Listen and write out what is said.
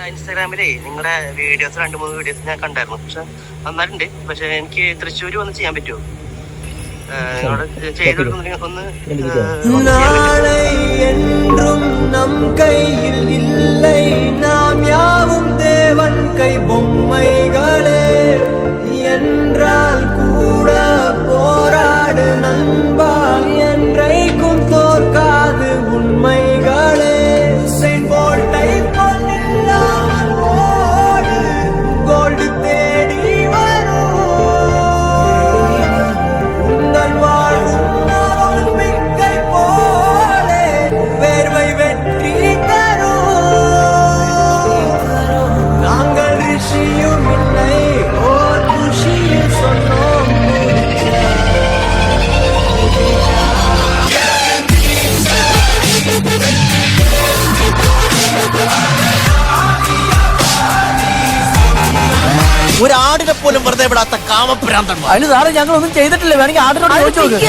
ഇൻസ്റ്റാഗ്രാമിലേ നിങ്ങളുടെ videos 2-3 videos ഞാൻ കണ്ടായിരുന്നു. പക്ഷെ നന്നായിട്ടുണ്ട്. പക്ഷെ എനിക്ക് തൃശ്ശൂര് വന്ന് ചെയ്യാൻ പറ്റുമോ? நாளை என்றும் நம் கையில் இல்லை, நாம் யாவும் தேவன் கை பொம்மைகளே. என்றால் கூட போராடு நண்பா, என்றைக்கும் தோற்காது உண்மைகளே. போல்ட்டை போல் ஓடு, கோல்டு தேடி வரும். உங்கள் வாழும் மிக்கை போலே வேர்வை வெற்றி தரும். நாங்கள் ரிஷியும் இல்லை, ஓர் ருஷியில் சொன்னோம் ഒരാടിനെ പോലും വെറുതെ വിടാത്ത കാമഭ്രാന്തന്മാർ. അതിന് സാറ് ഞങ്ങളൊന്നും ചെയ്തിട്ടില്ല. വേണമെങ്കിൽ ആടിനോട് ചോദിച്ചു നോക്ക്.